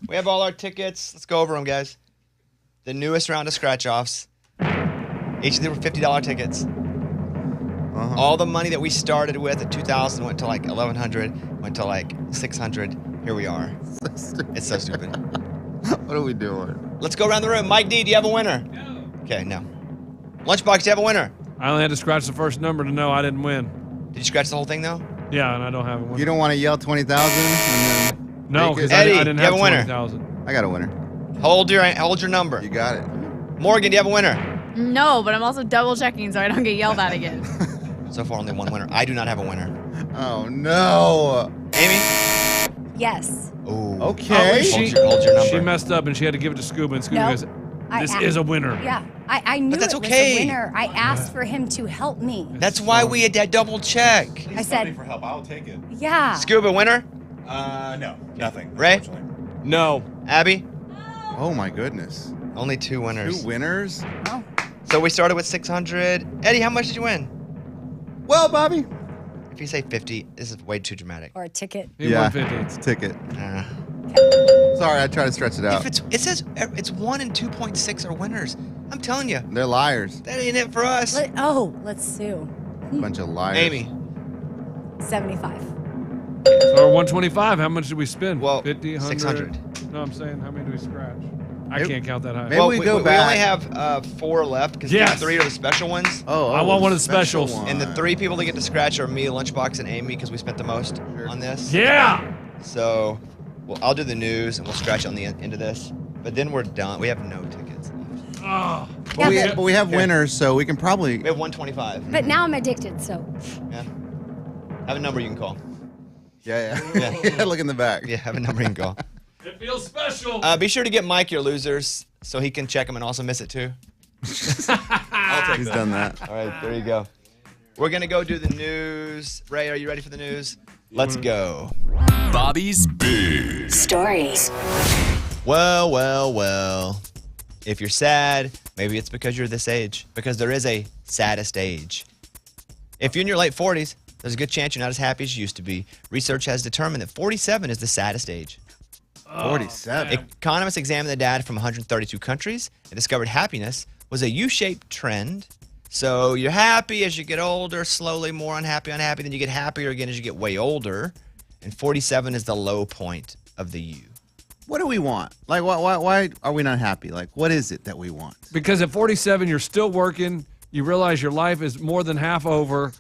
We have all our tickets. Let's go over them, guys. The newest round of scratch-offs. Each of them were $50 tickets. All the money that we started with at 2,000 went to like 1,100, went to like 600. Here we are. It's so stupid. What are we doing? Let's go around the room. Mike D, do you have a winner? No. Okay, no. Lunchbox, do you have a winner? I only had to scratch the first number to know I didn't win. Did you scratch the whole thing, though? Yeah, and I don't have a winner. You don't want to yell 20,000 and then No, because Eddie, I didn't you have have a winner? 20,000. I got a winner. Hold your number. You got it. Morgan, do you have a winner? No, but I'm also double checking so I don't get yelled at again. So far, only one winner. I do not have a winner. Oh, no. Amy? Yes. Ooh. Okay. Hold your number. She messed up and she had to give it to Scuba, and Scuba No. goes, this is a winner. Yeah, I knew that's it was okay. a winner. I asked for him to help me. That's why we had that double check. I said, for help. I'll take it. yeah. Scuba, winner? No, nothing. Ray? Unfortunately. No. Abby? Oh, my goodness. Only 2 winners. 2 winners? Oh. So we started with 600. Eddie, how much did you win? Well, Bobby. If you say 50, this is way too dramatic. Or a ticket. He won 50. It's a ticket. Uh, Sorry, I tried to stretch it out. it says it's 1 and 2.6 are winners. I'm telling you, They're liars. that ain't it for us. Let's sue. Bunch of liars. Amy. 75. So we're 125. How much did we spend? Well, 50, 100? 600. No, I'm saying how many do we scratch? I Maybe- can't count that high. maybe we go We back. only have 4 left because Yes. 3 are the special ones. Oh, I want one of the special specials. one. And the 3 people that get to scratch are me, Lunchbox, and Amy because we spent the most on this. Yeah! So I'll do the news and we'll scratch on the end of this. But then we're done. We have no tickets left. Oh. But we have winners, so we can probably. We have 125. But now I'm addicted, so. Yeah. Have a number you can call. Yeah. Yeah. Look in the back. Yeah, have a number you can call. It feels special. Be sure to get Mike your losers so he can check them and also miss it too. I'll take He's that. done that. All right, there you go. We're going to go do the news. Ray, are you ready for the news? Let's go. Bobby's Big Stories. Well. If you're sad, maybe it's because you're this age, because there is a saddest age. If you're in your late 40s, there's a good chance you're not as happy as you used to be. Research has determined that 47 is the saddest age. 47. Economists examined the data from 132 countries and discovered happiness was a U-shaped trend. So you're happy as you get older, slowly more unhappy, then you get happier again as you get way older. And 47 is the low point of the U. What do we want? Like, why are we not happy? Like, what is it that we want? Because at 47, you're still working. You realize your life is more than half over.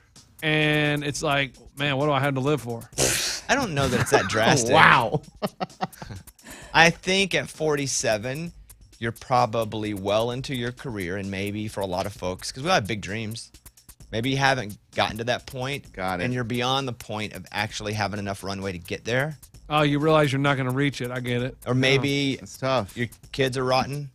And it's like, man, what do I have to live for? I don't know that it's that drastic. Wow. I think at 47, you're probably well into your career, and maybe for a lot of folks, because we all have big dreams, maybe you haven't gotten to that point. Got it. And you're beyond the point of actually having enough runway to get there. Oh, you realize you're not going to reach it. I get it. Or maybe It's tough. your kids are rotten.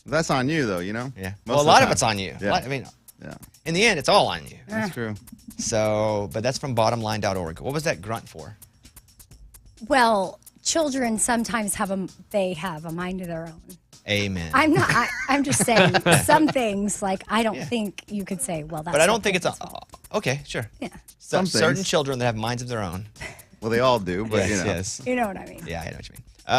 That's on you, though, you know? Yeah. Most Well, a of lot the of it's on you. Yeah. I mean, Yeah, in the end, it's all on you. that's true. So, but that's from bottomline.org. What was that grunt for? Well, children sometimes have a mind of their own. Amen. I'm just saying some things like I don't think you could say, well, that's but I not don't think it's parents' fault. okay, sure. Yeah. Some certain things. children that have minds of their own. Well, they all do, but, you know. Yes. You know what I mean? Yeah, I know what you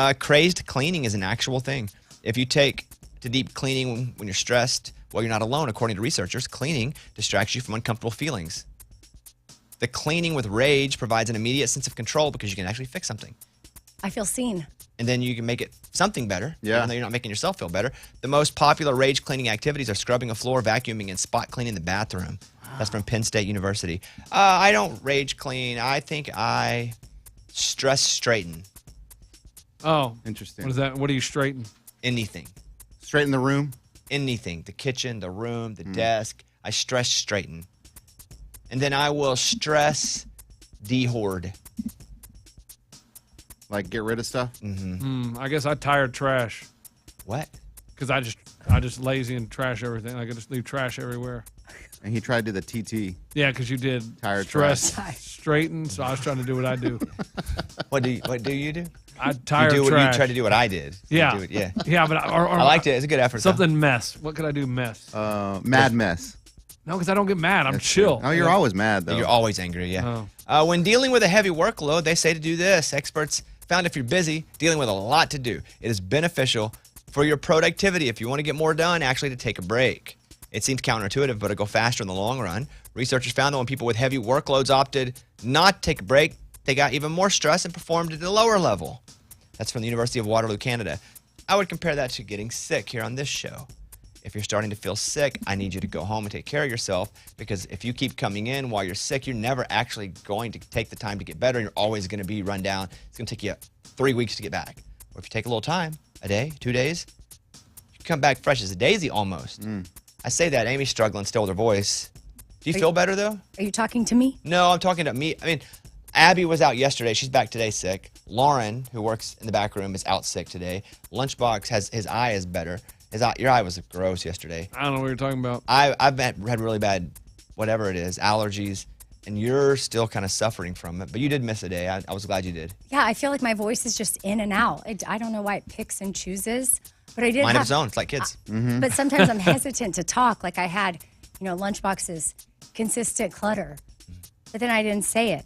mean. Crazed cleaning is an actual thing. If you take to deep cleaning when you're stressed, well, you're not alone. According to researchers, cleaning distracts you from uncomfortable feelings. The cleaning with rage provides an immediate sense of control because you can actually fix something. I feel seen. And then you can make it something better, Yeah. even though you're not making yourself feel better. The most popular rage cleaning activities are scrubbing a floor, vacuuming, and spot cleaning the bathroom. That's from Penn State University. I don't rage clean. I think I stress straighten Oh. Interesting. What is that? What do you straighten? anything. Straight in the room? Anything. The kitchen, the room, the desk. I stress straighten. And then I will stress de-hoard. Like, get rid of stuff? I guess I tired trash What? because I just lazy and trash everything. Like I just leave trash everywhere. And he tried to do the TT. Yeah, because you did Tired stress, trash. straighten. So I was trying to do what I do. What do you do? I tired You trash. try to do what I did. You Yeah, do it, yeah. yeah, but I liked it. It's a good effort. though. Something mess. What could I do? Mess. Mad mess. No, because I don't get mad. I'm That's chill. true. Oh, you're always mad, though. You're always angry, yeah. When dealing with a heavy workload, they say to do this. Experts Found if you're busy, dealing with a lot to do, it is beneficial for your productivity if you want to get more done, actually to take a break. It seems counterintuitive, but it'll go faster in the long run. Researchers found that when people with heavy workloads opted not to take a break, they got even more stress and performed at a lower level. That's from the University of Waterloo, Canada. I would compare that to getting sick here on this show. If you're starting to feel sick, I need you to go home and take care of yourself, because if you keep coming in while you're sick, you're never actually going to take the time to get better. You're always going to be run down. It's going to take you 3 weeks to get back. Or if you take a little time, a day, 2 days, you come back fresh as a daisy almost. I say that. Amy's struggling still with her voice. Do you feel better, though? Are you talking to me? No, I'm talking to me. I mean, Abby was out yesterday. She's back today sick. Lauren, who works in the back room, is out sick today. Lunchbox his eye is better. Your eye was gross yesterday. I don't know what you're talking about. I've had really bad, whatever it is, allergies, and you're still kind of suffering from it. But you did miss a day. I was glad you did. Yeah, I feel like my voice is just in and out. I don't know why it picks and chooses, but I did Mind of its own. It's like kids. But sometimes I'm hesitant to talk. Like I had, Lunchbox's consistent clutter, but then I didn't say it.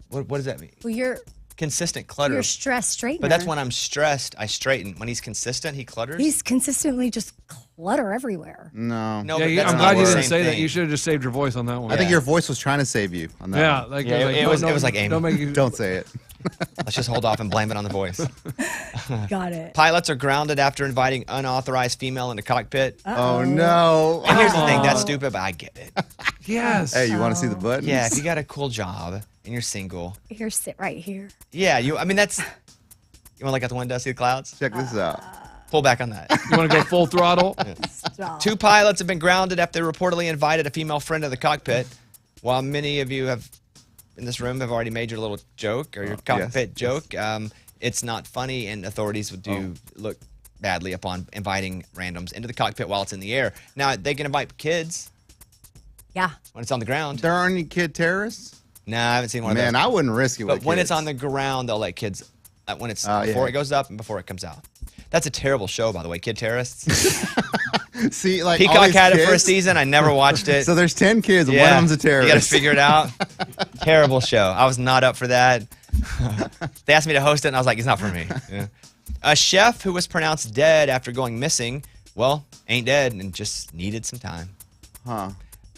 What does that mean? Well, you're Consistent clutter. You're stress straightener. But that's when I'm stressed, I straighten. When he's consistent, he clutters. He's consistently just clutter everywhere. No. No, Yeah, but that's I'm not glad the you didn't same say that. thing. You should have just saved your voice on that one. I think your voice was trying to save you on that Yeah, one. like, Yeah, it was like Amy. Don't make you. Don't say it. Let's just hold off and blame it on the voice. Got it. Pilots are grounded after inviting unauthorized female into cockpit. Oh, no. And here's the thing, that's stupid, but I get it. Yes. Hey, you want to see the buttons? Yeah, if you got a cool job and you're single. Here, sit right here. Yeah, that's. You want to look out the window, see the clouds? Check this out. Pull back on that. You want to go full throttle? Stop. 2 pilots have been grounded after they reportedly invited a female friend to the cockpit. While many of you in this room have already made your little joke or your cockpit joke, it's not funny, and authorities do look badly upon inviting randoms into the cockpit while it's in the air. Now, they can invite kids Yeah. when it's on the ground. There aren't any kid terrorists? Nah, I haven't seen one of Man, those. I wouldn't risk it with But when it's kids. on the ground, they'll let kids, when it's Oh, before yeah. it goes up and before it comes out. That's a terrible show, by the way, Kid Terrorists. See, like all Peacock these had it for a kids- season. I never watched it. So there's 10 kids, and one of them's a terrorist. You got to figure it out. Terrible show. I was not up for that. They asked me to host it, and I was like, it's not for me. Yeah. A chef who was pronounced dead after going missing, ain't dead and just needed some time. Huh.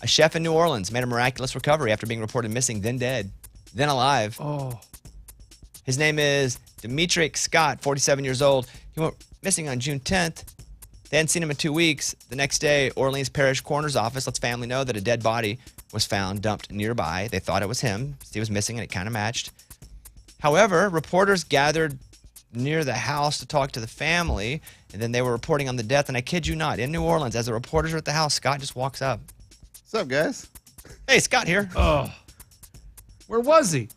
A chef in New Orleans made a miraculous recovery after being reported missing, then dead, then alive. Oh. His name is Demetric Scott, 47 years old. He went missing on June 10th. They hadn't seen him in 2 weeks. The next day, Orleans Parish Coroner's Office lets family know that a dead body was found dumped nearby. They thought it was him. He was missing, and it kind of matched. However, reporters gathered near the house to talk to the family, and then they were reporting on the death. And I kid you not, in New Orleans, as the reporters are at the house, Scott just walks up. What's up, guys? Hey, Scott here. Oh. Where was he?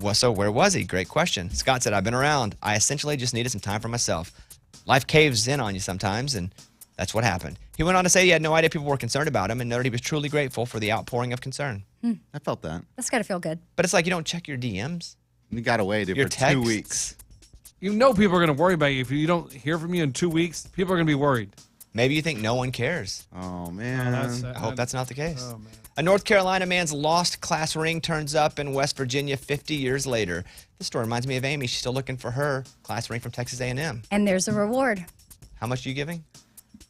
Well, so where was he? Great question. Scott said, I've been around. I essentially just needed some time for myself. Life caves in on you sometimes, and that's what happened. He went on to say he had no idea people were concerned about him and noted he was truly grateful for the outpouring of concern. I felt that. That's got to feel good. But it's like you don't check your DMs, You got away your for texts. 2 weeks. You know people are going to worry about you. If you don't hear from you in 2 weeks, people are going to be worried. Maybe you think no one cares. Oh, man. I hope that's not the case. Oh, man. A North Carolina man's lost class ring turns up in West Virginia 50 years later. This story reminds me of Amy. She's still looking for her class ring from Texas A&M. And there's a reward. How much are you giving?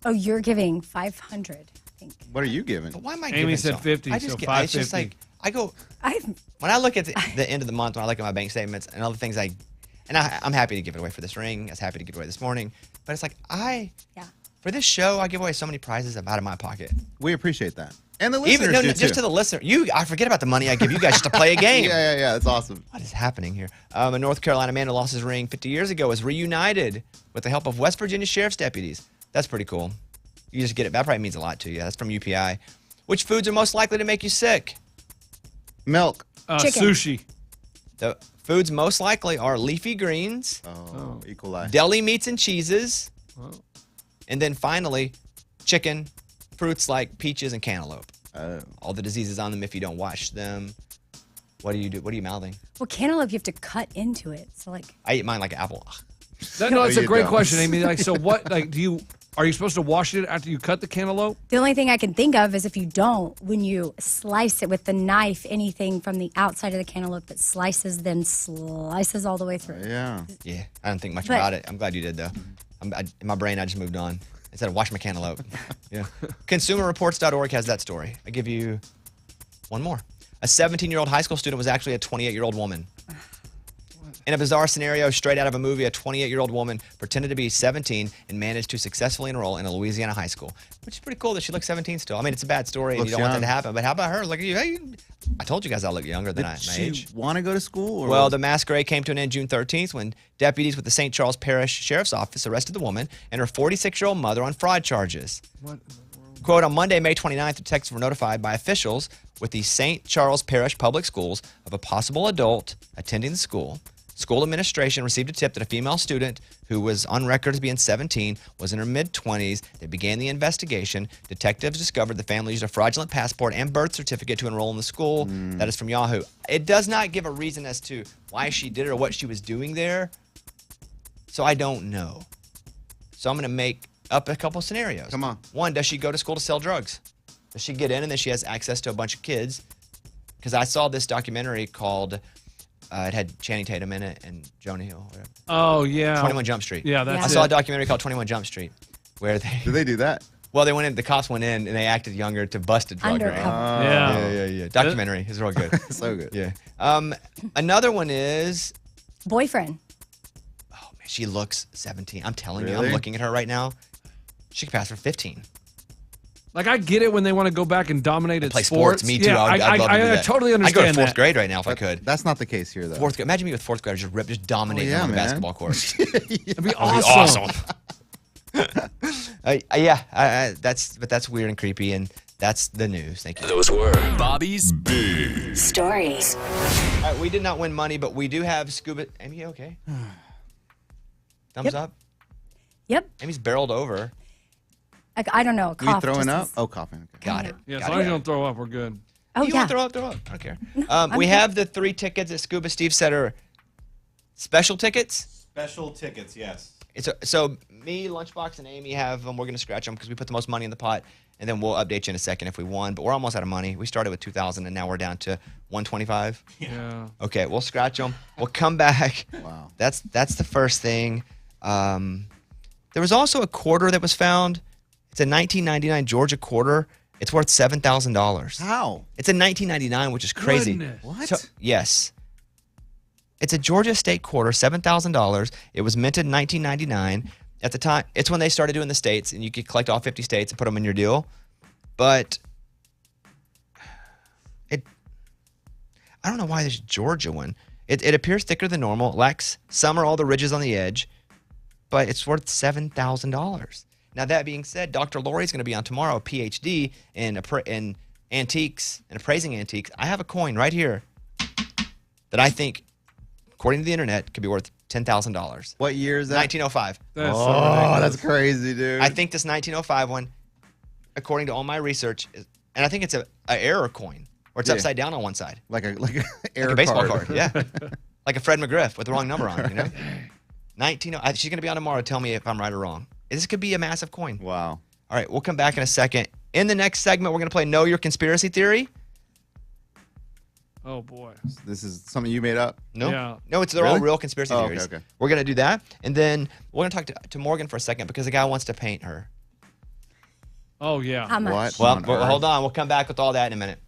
Oh, you're giving 500, I think. What are you giving? But why am I Amy giving said so? 50, I just so get, it's just 550. like, I go, I've when I look at the end of the month, when I look at my bank statements and all the things I'm happy to give it away for this ring. I was happy to give it away this morning. But it's like, yeah. for this show, I give away so many prizes I'm out of my pocket. We appreciate that. And the listeners Even no, do, just too. to the listener. I forget about the money I give you guys just to play a game. Yeah. That's awesome. What is happening here? A North Carolina man who lost his ring 50 years ago is reunited with the help of West Virginia sheriff's deputies. That's pretty cool. You just get it. That probably means a lot to you. That's from UPI. Which foods are most likely to make you sick? Milk. Chicken. Sushi. The foods most likely are leafy greens, Oh, E. coli. deli meats and cheeses, Oh. and then finally, chicken, fruits like peaches and cantaloupe. Oh. All the diseases on them if you don't wash them. What do you do? What are you mouthing? Well, cantaloupe, you have to cut into it. So, like, I eat mine like an apple. No, it's a you great don't. question, Amy. Like, so what? Like, do you Are you supposed to wash it after you cut the cantaloupe? The only thing I can think of is if you don't, when you slice it with the knife, anything from the outside of the cantaloupe that slices, then slices all the way through. Yeah. Yeah, I don't think much But- about it. I'm glad you did, though. In my brain, I just moved on. Instead of wash my cantaloupe. Yeah. ConsumerReports.org has that story. I give you one more. A 17-year-old high school student was actually a 28-year-old woman. In a bizarre scenario straight out of a movie, a 28-year-old woman pretended to be 17 and managed to successfully enroll in a Louisiana high school, which is pretty cool that she looks 17 still. I mean, it's a bad story and Looks you don't want that to young. happen, but how about her? Look at you. Hey, I told you guys I look younger than my Did age. she want to go to school? Or Well, the masquerade came to an end June 13th when deputies with the St. Charles Parish Sheriff's Office arrested the woman and her 46-year-old mother on fraud charges. What? Quote, on Monday, May 29th, detectives were notified by officials with the St. Charles Parish Public Schools of a possible adult attending the school. School administration received a tip that a female student who was on record as being 17 was in her mid-20s. They began the investigation. Detectives discovered the family used a fraudulent passport and birth certificate to enroll in the school. That is from Yahoo. It does not give a reason as to why she did it or what she was doing there. So I don't know. So I'm going to make up a couple scenarios. Come on. One, does she go to school to sell drugs? Does she get in and then she has access to a bunch of kids? Because I saw this documentary called, it had Channing Tatum in it and Jonah Hill. Whatever. Oh, yeah. 21 Jump Street. Yeah, that's I it. saw a documentary called 21 Jump Street where they, Did they do that? well, they went in, the cops went in and they acted younger to bust a drug ring. Undercover. Yeah. Documentary is real good. So good. Yeah. Another one is, Boyfriend. oh man, she looks 17. I'm telling you, Really? I'm looking at her right now. She could pass for 15. Like, I get it when they want to go back and dominate at Play sports. Me too. Yeah, I'd love to do that. I totally I'd go to understand fourth that. grade right now if I could. That's not the case here, though. Fourth grade. Imagine me with fourth graders just dominating yeah, on the man. basketball court. It'd be Awesome. awesome. That's weird and creepy, and that's the news. Thank you. Those were Bobby's Big Stories. All right, we did not win money, but we do have scuba. Amy, you okay? Thumbs Yep. up. Yep. Amy's barreled over. I don't know. Are you Cough. throwing up? just- Oh, coughing. Okay. Got it. Yeah, as Got long it. as you don't throw up, we're good. Oh, You yeah. want to throw up? Throw up. I don't care. I'm We good. have the 3 tickets that Scuba Steve said are special tickets. Special tickets, yes. So me, Lunchbox, and Amy have them. We're going to scratch them because we put the most money in the pot, and then we'll update you in a second if we won. But we're almost out of money. We started with 2,000, and now we're down to 125. Yeah. Okay, we'll scratch them. We'll come back. Wow. That's the first thing. There was also a quarter that was found. It's a 1999 Georgia quarter. It's worth $7,000. How? It's in 1999, which is crazy. Goodness. What? So- yes. It's a Georgia state quarter, $7,000. It was minted in 1999. At the time, it's when they started doing the states, and you could collect all 50 states and put them in your deal. But I don't know why this Georgia one. It appears thicker than normal. It lacks some or all the ridges on the edge, but it's worth $7,000. Now, that being said, Dr. Lori's going to be on tomorrow, a PhD in antiques and appraising antiques. I have a coin right here that I think, according to the internet, could be worth $10,000. What year is that? 1905. That's so Oh, ridiculous. that's crazy, dude. I think this 1905 one, according to all my research, and I think it's a error coin, or it's Yeah. upside down on one side. like a Like air a baseball card, yeah. Like a Fred McGriff with the wrong number on it, you know? 19. She's going to be on tomorrow to tell me if I'm right or wrong. This could be a massive coin. Wow. All right, we'll come back in a second. In the next segment, we're going to play Know Your Conspiracy Theory. Oh, boy. This is something you made up? No, Yeah. no, they're all Really? real conspiracy Oh, okay, theories. okay. We're going to do that. And then we're going to talk to Morgan for a second because the guy wants to paint her. Oh, yeah. How much? What? Well, on earth? hold on. We'll come back with all that in a minute.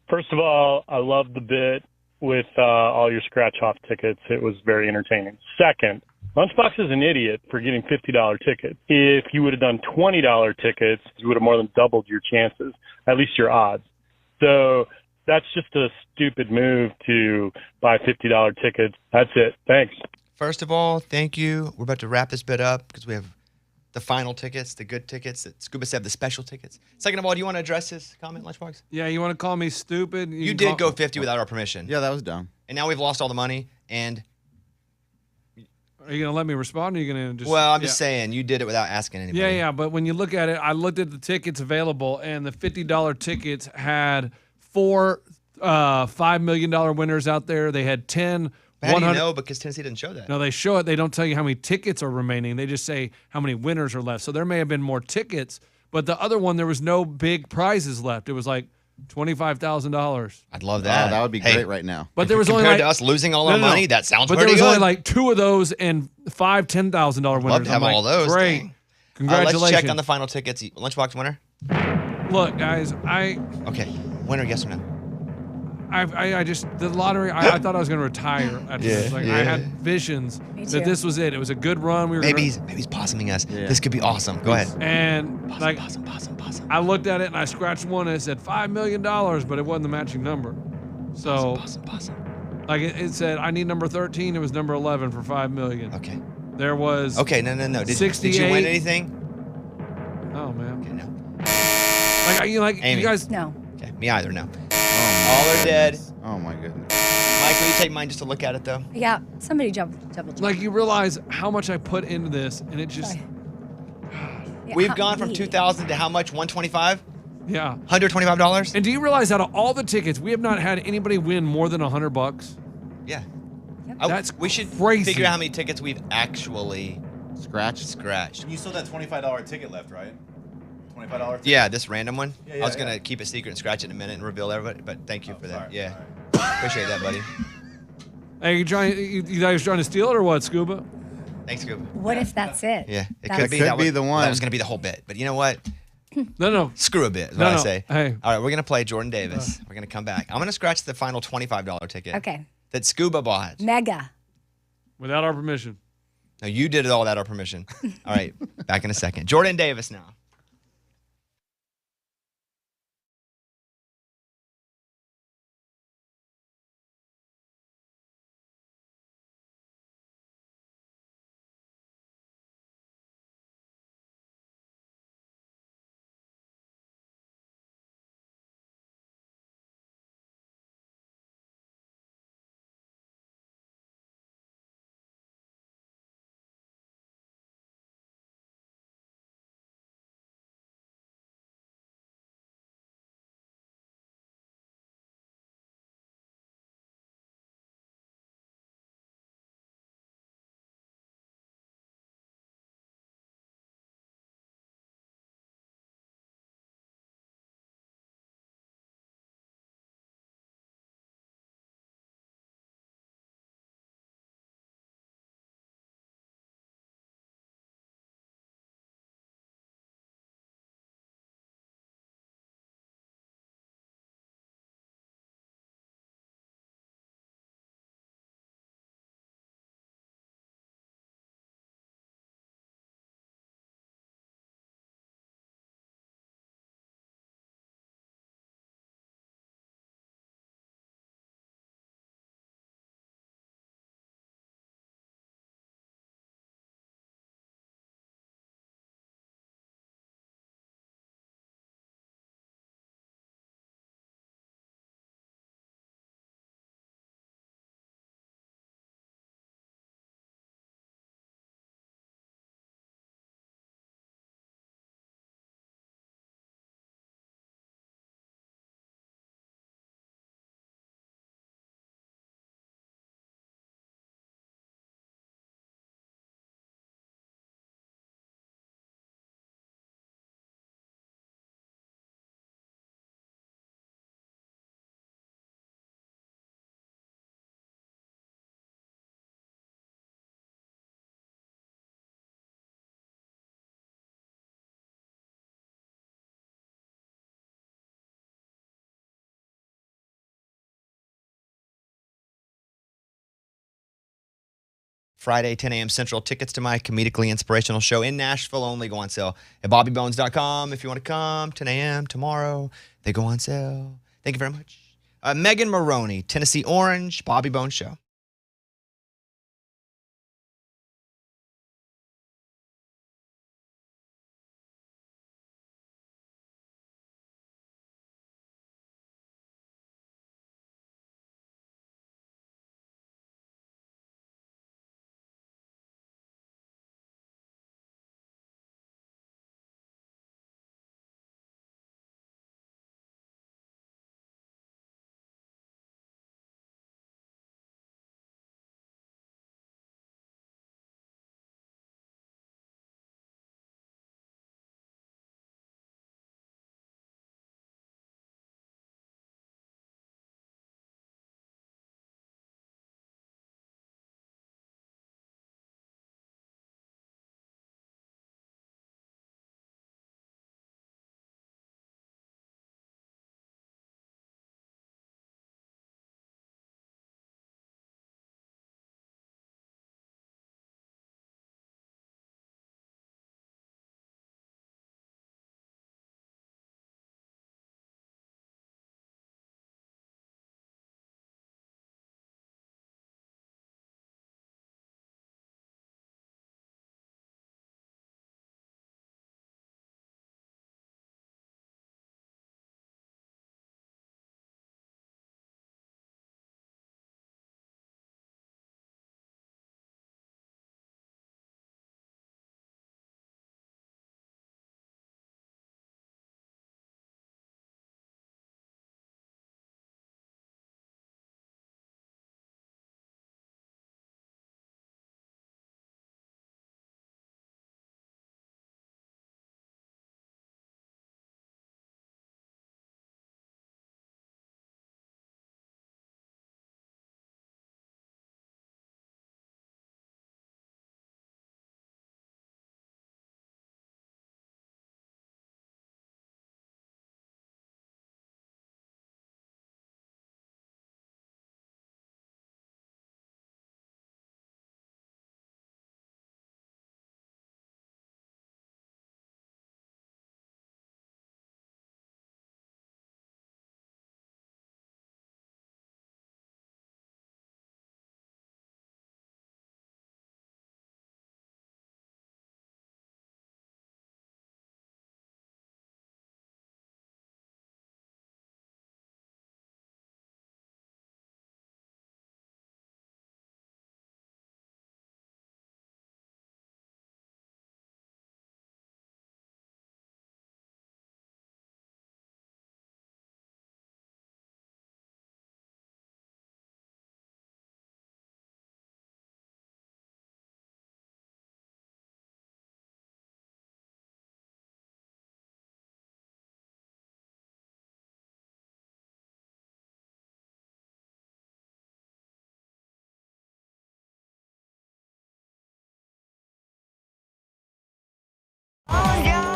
First of all, I love the bit with all your scratch-off tickets. It was very entertaining. Second, Lunchbox is an idiot for getting $50 tickets. If you would have done $20 tickets, you would have more than doubled your chances, at least your odds. So that's just a stupid move to buy $50 tickets. That's it. Thanks. First of all, thank you. We're about to wrap this bit up because we have the final tickets, the good tickets. That Scuba said the special tickets. Second of all, do you want to address his comment, Lunchbox? Yeah, you want to call me stupid? You did go 50 without our permission. Yeah, that was dumb. And now we've lost all the money. And Are you going to let me respond, or are you going to just... well, I'm just saying, you did it without asking anybody. Yeah, but when you look at it, I looked at the tickets available, and the $50 tickets had 4 $5 million winners out there. They had 10... How do you know? Because Tennessee didn't show that. No, they show it. They don't tell you how many tickets are remaining. They just say how many winners are left. So there may have been more tickets, but the other one, there was no big prizes left. It was like $25,000. I'd love that. Oh, that would be great right now. But there was compared only to us losing all our money, that sounds but pretty there was good. only like 2 of those and 5 $10,000 winners. Love to have all those. Great. Dang. Congratulations. Let's check on the final tickets. Lunchbox winner? Look, guys, Okay. Winner, yes or no? I just the lottery. I thought I was going to retire after this. Like I had visions that this was it. It was a good run. We were maybe he's possuming us. Yeah. This could be awesome. Go ahead. And possum. I looked at it and I scratched one and it said $5 million, but it wasn't the matching number. So possum. like it said, I need number 13. It was number 11 for $5 million. Okay. There was okay. No. Did you win anything? Oh man. Okay, no. Like Amy. you guys. No. Okay. Me either. No. All are dead. Oh my goodness. Mike, will you take mine just to look at it though? Yeah, somebody double check. Like you realize how much I put into this, and it just. We've gone from 2,000 to how much? 125? Yeah. $125? And do you realize out of all the tickets, we have not had anybody win more than $100? Yeah. Yep. That's we should crazy. figure out how many tickets we've actually scratched. You still that $25 ticket left, right? $25 ticket? Yeah, this random one. Yeah, I was going to keep it secret and scratch it in a minute and reveal everybody, but thank you for that. Sorry. Yeah. Right. Appreciate that, buddy. Hey, you guys trying to steal it or what, Scuba? Thanks, Scuba. What if that's it? Yeah, it That could was- be. Could That be was, the one. That was going to be the whole bit. But you know what? No. Screw a bit is No, what I no. say. Hey. All right, we're going to play Jordan Davis. We're going to come back. I'm going to scratch the final $25 ticket. Okay. That Scuba bought. Mega. Without our permission. No, you did it all without our permission. All right, back in a second. Jordan Davis now. Friday, 10 a.m. Central. Tickets to my comedically inspirational show in Nashville only go on sale at bobbybones.com. If you want to come, 10 a.m. tomorrow, they go on sale. Thank you very much. Megan Maroney, Tennessee Orange, Bobby Bones Show.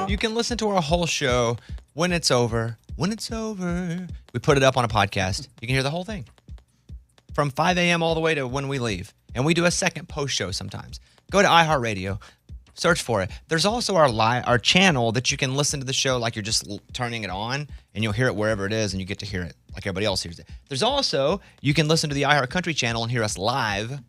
You can listen to our whole show when it's over. When it's over, we put it up on a podcast. You can hear the whole thing from 5 a.m. all the way to when we leave. And we do a second post show sometimes. Go to iHeartRadio, search for it. There's also our channel that you can listen to the show like you're just turning it on, and you'll hear it wherever it is, and you get to hear it like everybody else hears it. There's also, you can listen to the iHeart Country channel and hear us live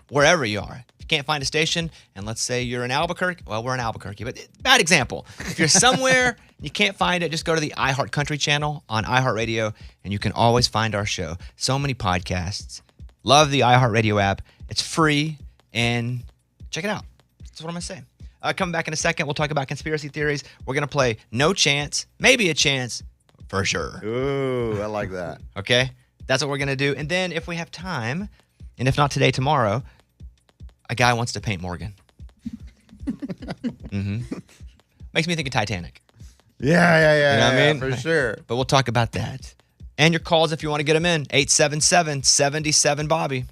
wherever you are. If you can't find a station, and let's say you're in Albuquerque, well, we're in Albuquerque, but bad example. If you're somewhere you can't find it, just go to the iHeart Country channel on iHeartRadio, and you can always find our show. So many podcasts. Love the iHeartRadio app. It's free, and check it out. That's what I'm going to say. Coming back in a second, we'll talk about conspiracy theories. We're going to play No Chance, Maybe a Chance, for sure. Ooh, I like that. Okay? That's what we're going to do. And then if we have time, and if not today, tomorrow, a guy wants to paint Morgan. Makes me think of Titanic. Yeah. You know what I mean? For sure. But we'll talk about that. And your calls if you want to get them in. 877-77-BOBBY.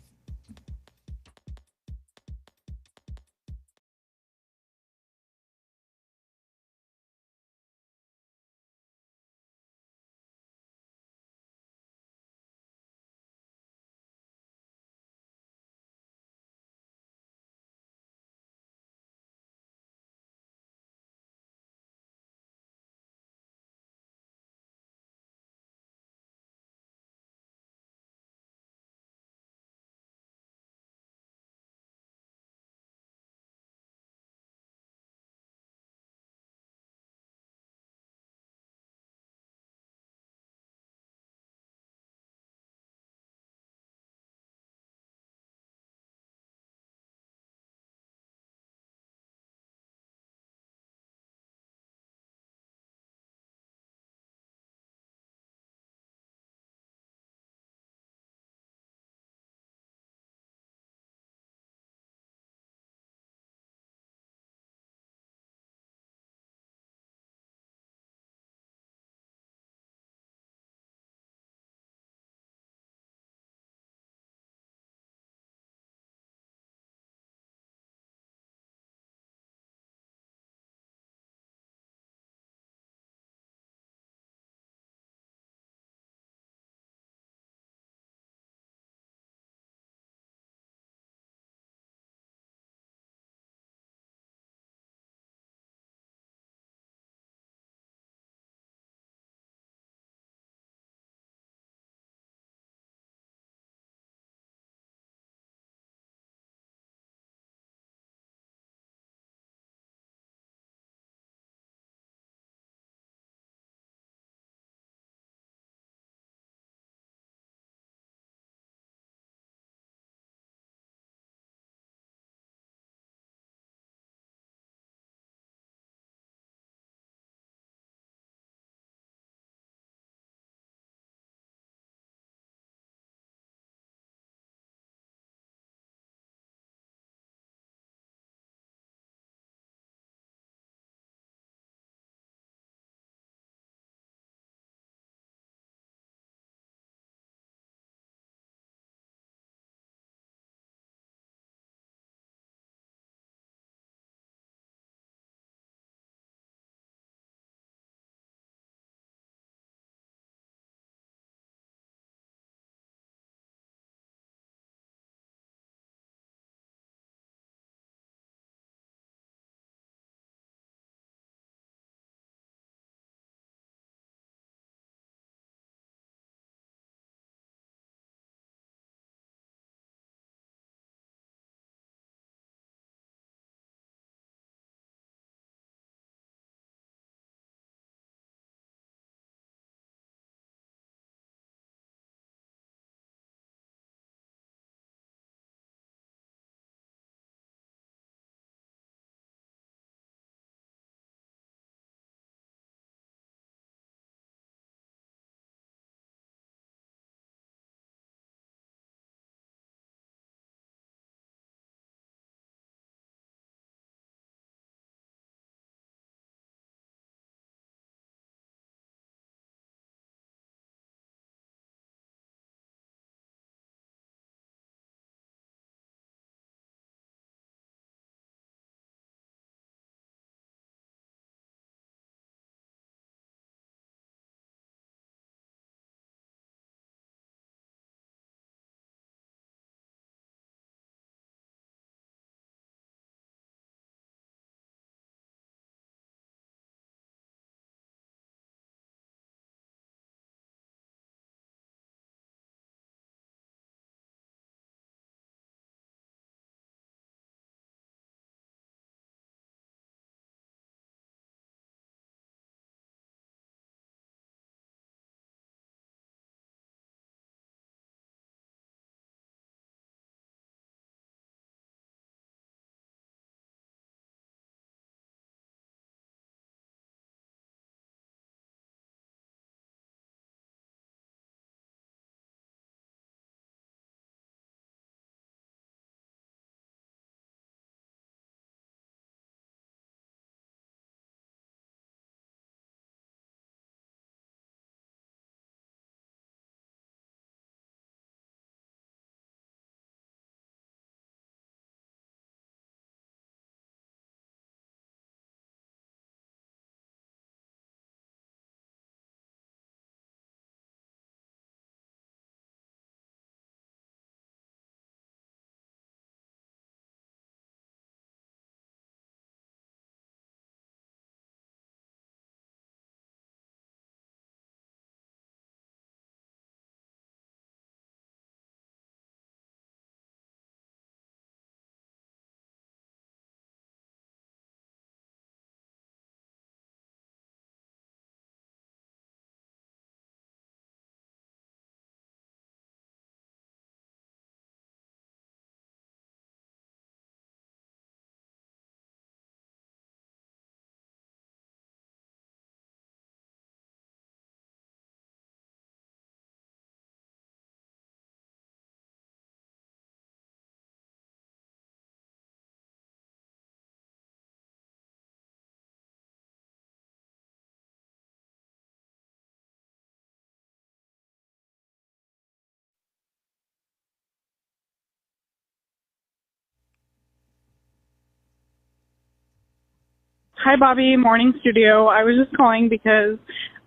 Hi, Bobby, morning studio. I was just calling because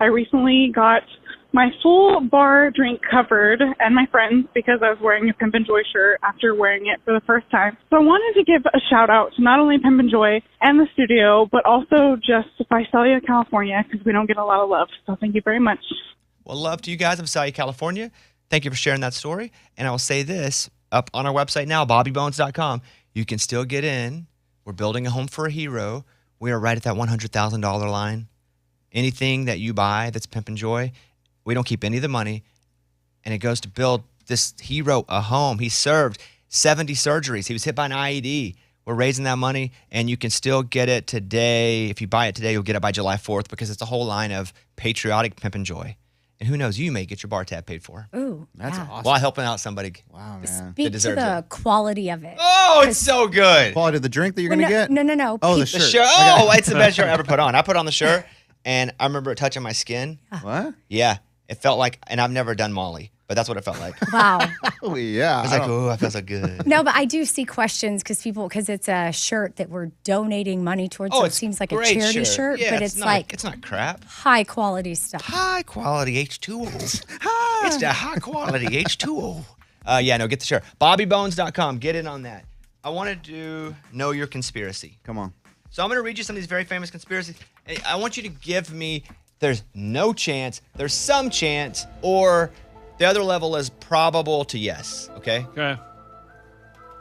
I recently got my full bar drink covered and my friends because I was wearing a Pimp and Joy shirt after wearing it for the first time. So I wanted to give a shout out to not only Pimp and Joy and the studio, but also just Visalia, California, because we don't get a lot of love. So thank you very much. Well, love to you guys of Visalia, California. Thank you for sharing that story. And I will say this, up on our website now, bobbybones.com, you can still get in. We're building a home for a hero. We are right at that $100,000 line. Anything that you buy that's Pimp and Joy, we don't keep any of the money, and it goes to build this hero a home. He served 70 surgeries. He was hit by an IED. We're raising that money, and you can still get it today. If you buy it today, you'll get it by July 4th because it's a whole line of patriotic Pimp and Joy. And who knows, you may get your bar tab paid for. Ooh, That's yeah. awesome. While helping out somebody. Wow, man. Speak to deserves the quality of it. Oh, it's so good. Quality of the drink that you're going to get? No. Oh, the The shirt. shirt. Oh, it's the best shirt I ever put on. I put on the shirt, and I remember it touching my skin. What? Yeah, it felt like, and I've never done Molly, but that's what it felt like. Wow. Oh, yeah. I was like, oh, I feel so good. No, but I do see questions because it's a shirt that we're donating money towards. Oh, so it it's seems like a great charity shirt, Yeah, but it's not, like it's not crap. high quality stuff. High quality H2O. It's the high quality H2O. Yeah, no, get the shirt. BobbyBones.com. Get in on that. I wanted to know your conspiracy. Come on. So I'm going to read you some of these very famous conspiracies. I want you to give me there's no chance, there's some chance, or the other level is probable to yes, okay? Okay.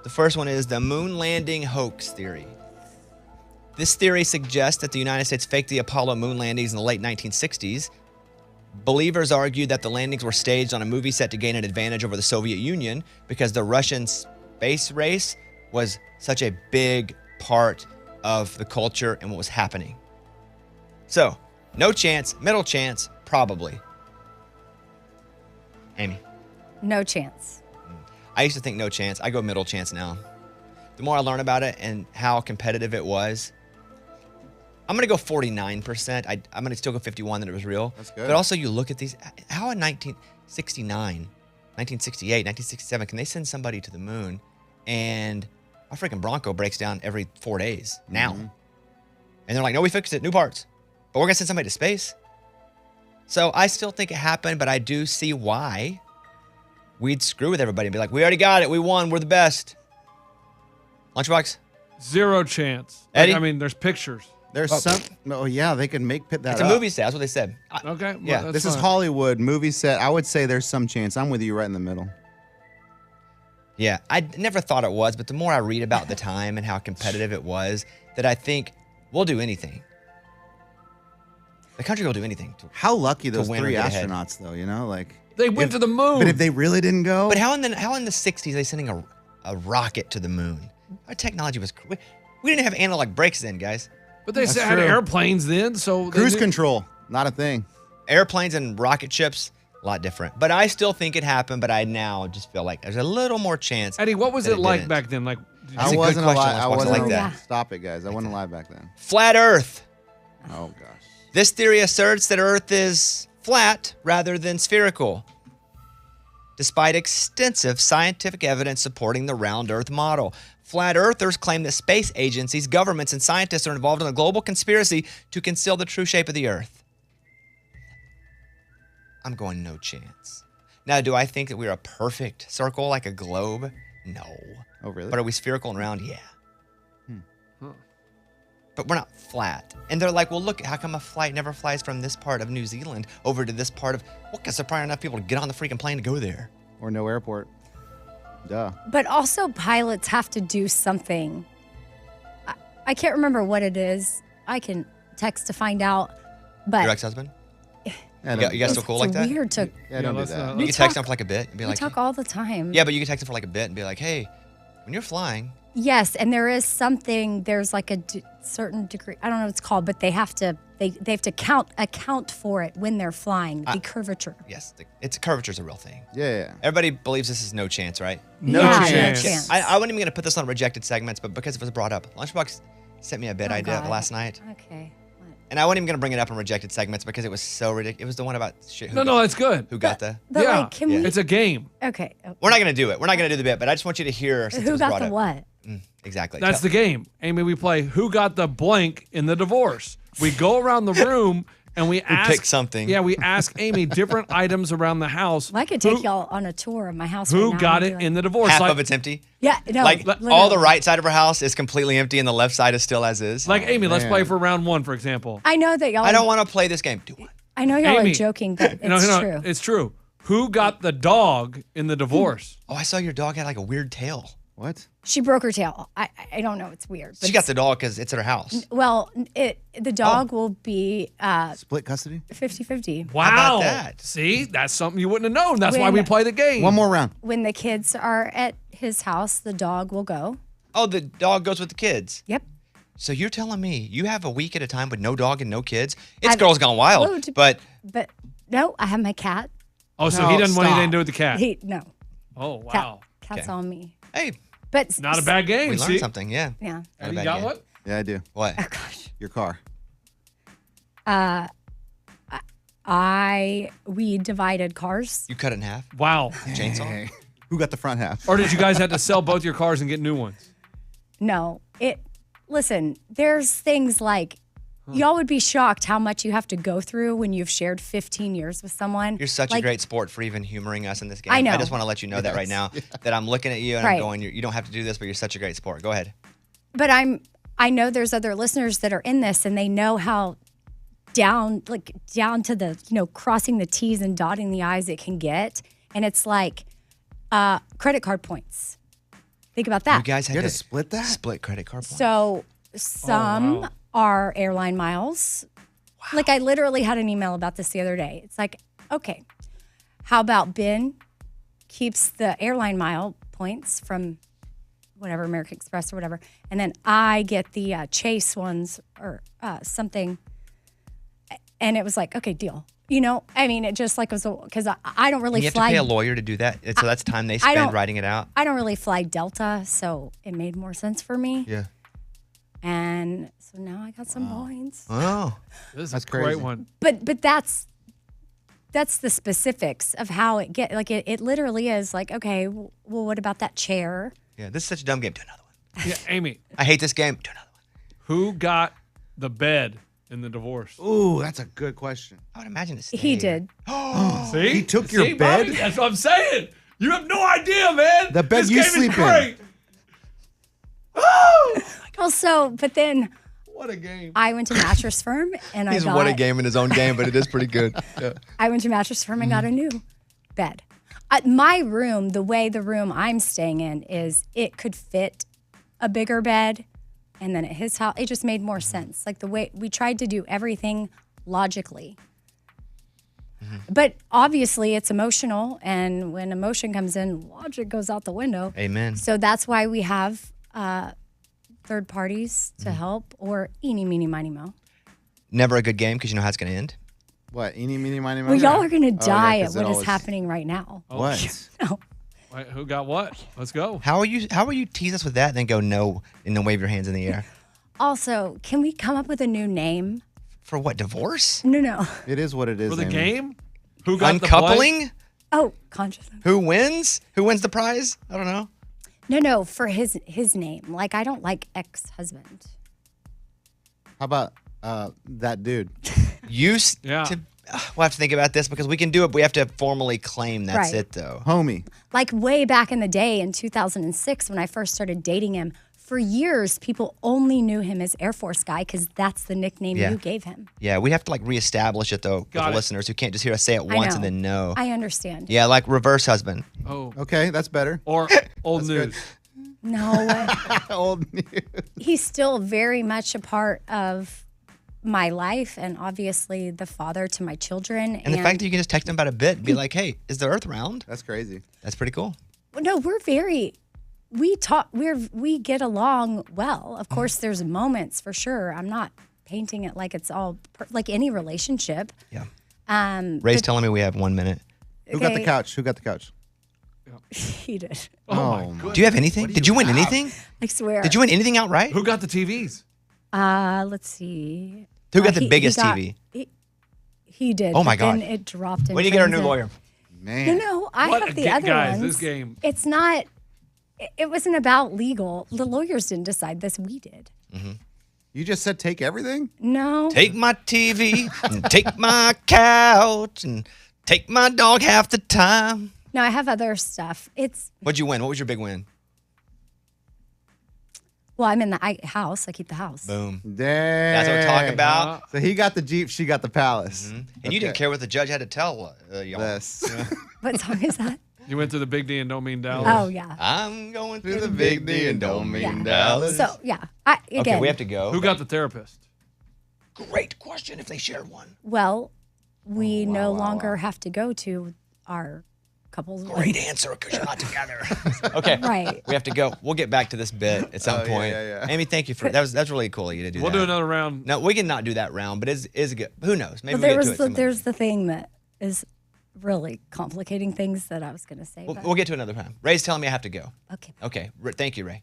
The first one is the moon landing hoax theory. This theory suggests that the United States faked the Apollo moon landings in the late 1960s. Believers argue that the landings were staged on a movie set to gain an advantage over the Soviet Union because the Russian space race was such a big part of the culture and what was happening. So, no chance, middle chance, probably. Amy. No chance. I used to think no chance. I go middle chance now. The more I learn about it and how competitive it was, I'm going to go 49%. I'm going to still go 51% that it was real. That's good. But also you look at these, how in 1969, 1968, 1967, can they send somebody to the moon and a freaking Bronco breaks down every 4 days now? Mm-hmm. And they're like, no, we fixed it, new parts. But we're going to send somebody to space. So I still think it happened, but I do see why we'd screw with everybody and be like, we already got it. We won. We're the best. Lunchbox? Zero chance. Eddie? I mean, there's pictures. There's some. Oh, yeah, they can make that It's up. a movie set. That's what they said. Okay. Yeah, that's This is fine. Hollywood movie set. I would say there's some chance. I'm with you right in the middle. Yeah, I never thought it was, but the more I read about the time and how competitive it was, that I think we'll do anything. The country will do anything. How lucky those win or 3 get ahead. astronauts, though, you know? Like, They went to the moon. but if they really didn't go. But how in the 60s are they sending a rocket to the moon? Our technology was we didn't have analog brakes then, guys. But they That's had true. airplanes then, so they Cruise knew- control, not a thing. Airplanes and rocket ships, a lot different. But I still think it happened, but I now just feel like there's a little more chance. Eddie, what was that it like didn't. back then? Like, That's I a good wasn't question. alive. Let's I watch it wasn't like that. Stop it, guys. I wasn't alive back then. Flat Earth. Oh, gosh. This theory asserts that Earth is flat rather than spherical, despite extensive scientific evidence supporting the round Earth model. Flat Earthers claim that space agencies, governments, and scientists are involved in a global conspiracy to conceal the true shape of the Earth. I'm going no chance. Now, do I think that we're a perfect circle like a globe? No. Oh, really? But are we spherical and round? Yeah. But we're not flat. And they're like, well, look, how come a flight never flies from this part of New Zealand over to this part of... Well, because there are probably enough people to get on the freaking plane to go there. Or no airport. Duh. But also, pilots have to do something. I can't remember what it is. I can text to find out. But Your ex-husband? Yeah, You guys still cool like that? It's weird to. Yeah, don't do let's that. not- You We can text talk- him for like a bit and be We like... talk all the time. Yeah, but you can text him for like a bit and be like, hey, when you're flying... Yes, and there is something. There's like a certain degree. I don't know what it's called, but they have to. They have to account for it when they're flying. The curvature. Yes, curvature's a real thing. Yeah. Everybody believes this is no chance, right? No Yeah, chance. No chance. I wasn't even going to put this on rejected segments, but because it was brought up. Lunchbox sent me a bit Oh, idea God. last night. Okay. What? And I wasn't even going to bring it up in rejected segments because it was so ridiculous. It was the one about shit. No, that's good. Who got the... But yeah, like, can we? it's a game. Okay. We're not going to do it. We're not going to do the bit, but I just want you to hear since it Who was got brought the up. what? Exactly. That's the game. Amy, we play who got the blank in the divorce. We go around the room and we ask. Pick something. Yeah, we ask Amy different items around the house. Well, I could take y'all on a tour of my house. Who right now got and it be in the divorce? Half Like, of it's empty. Yeah, no. Like literally. all the right side of her house is completely empty and the left side is still as is. like Amy, let's man. play for round 1, for example. I know that y'all. I don't want to play this game. Do what? I know y'all Amy. are joking, but it's No, true. it's true. Who got the dog in the divorce? Oh, I saw your dog had like a weird tail. What? She broke her tail. I don't know. It's weird. But She got the dog because it's at her house. well, the dog will be Split custody? 50-50. Wow. about that? See, that's something you wouldn't have known. That's why we When- play the game. One more round. When the kids are at his house, the dog will go. Oh, the dog goes with the kids. Yep. So you're telling me you have a week at a time with no dog and no kids? It's I've- Girls Gone Wild. Whoa, But But no, I have my cat. Oh, so No, he doesn't want stop. anything to do with the cat. No. Oh, Cat, wow. cat's Okay. on me. hey, But Not a bad game, we see? learned something. Yeah. Yeah. Not a You bad got game. one? Yeah, I do. What? Oh gosh. Your car. We divided cars. You cut it in half? Wow. Chainsaw? Hey. Who got the front half? Or did you guys have to sell both your cars and get new ones? No. Listen, there's things like y'all would be shocked how much you have to go through when you've shared 15 years with someone. You're such a Like, great sport for even humoring us in this game. I know. I just want to let you know that right now that I'm looking at you and Right. I'm going, you don't have to do this, but you're such a great sport. Go ahead. But I know there's other listeners that are in this and they know how down to the, crossing the T's and dotting the I's it can get. And it's like credit card points. Think about that. You guys had You had to to split that? Split credit card points. So some wow. are airline miles. Like I literally had an email about this the other day. It's like, okay, how about Ben keeps the airline mile points from whatever, American Express or whatever, and then I get the Chase ones or something. And it was like, okay, deal. It just like was because I don't really you have fly. to pay a lawyer to do that. So that's time they I spend don't- writing it out. I don't really fly Delta, so it made more sense for me. Yeah. And so now I got some points. Oh. This is That's a great crazy. one. But that's the specifics of how it it literally is like, okay, well, what about that chair? Yeah. This is such a dumb game. Do another one. Yeah, Amy, I hate this game. Do another one. who got the bed in the divorce? Ooh, that's a good question. I would imagine it's He did. See? He took See, your bed? Bobby? That's what I'm saying. You have no idea, man. The bed this you game sleep is in. great. Also, but then What a game. I went to Mattress Firm and He's I won a got game in his own game, but it is pretty good. Yeah. I went to Mattress Firm and got a new bed. My room, the way the room I'm staying in is, it could fit a bigger bed, and then at his house, it just made more sense. Like the way we tried to do everything logically. But obviously, it's emotional, and when emotion comes in, logic goes out the window. Amen. So that's why we have third parties to help, or eeny, meeny, miny, mo. Never a good game because you know how it's going to end. What? Eeny, meeny, miny, Well, moe? y'all are going to Oh, yeah, die 'cause at it what is always- happening right now. What? No. Wait, who got what? Let's go. How will you tease us with that and then go no and then wave your hands in the air? Also, can we come up with a new name? For what, divorce? No. It is what it is. For the Amy. game? Who got the blank? Uncoupling? Oh, consciousness. Who wins? Who wins the prize? I don't know. No, for his name. Like, I don't like ex-husband. How about that dude? Used Yeah. to. We'll have to think about this because we can do it, but we have to formally claim that's Right. it, though. Homie. Like, way back in the day in 2006 when I first started dating him, for years, people only knew him as Air Force Guy because that's the nickname Yeah. you gave him. Yeah, we have to like reestablish it though with Got the it. listeners who can't just hear us say it I once know. and then know. I understand. Yeah, like reverse husband. Oh. Okay, that's better. Or old news. No, Old news. he's still very much a part of my life and obviously the father to my children. And the fact that you can just text them about a bit and be like, "Hey, is the Earth round?" That's crazy. That's pretty cool. No, we get along well. Of course, there's moments for sure. I'm not painting it like it's all like any relationship. Yeah. But Ray's telling me we have 1 minute. Who got the Okay. couch? Who got the couch? he did. Oh, my goodness. Do you have anything? Did you win anything? I swear. Did you win anything outright? Who got the TVs? Let's see. Who got the He biggest got- TV? He did. Oh, my but then God. it dropped. In When do you get our new transit. lawyer? Man. No, I What have a the ga- other guys, ones. this game. It's not. it wasn't about legal. The lawyers didn't decide this. We did. You just said take everything? No. Take my TV, and take my couch, and take my dog half the time. No, I have other stuff. What'd you win? What was your big win? Well, I'm in the house. I keep the house. Boom. Dang. That's what we're talking about. So he got the Jeep, she got the palace. And you didn't care what the judge had to tell y'all. Yes. What song is that? You went to the Big D and don't mean Dallas. Oh, yeah. I'm going through the big D and don't mean Dallas. So, yeah. Again, Okay, we have to go. Who got the therapist? Great question if they shared one. well, we no longer have to go to our couples. Great answer because you're not together. Okay. Right. We have to go. We'll get back to this bit at some Oh, yeah, point. yeah. Amy, thank you for that's really cool of you to do We'll that. do another round. No, we can not do that round, but is good. Who knows? Maybe But we'll get to it. there's the thing that is really complicating things that I was going to say. but- We'll get to another time. Ray's telling me I have to go. Okay. Okay. Thank you, Ray.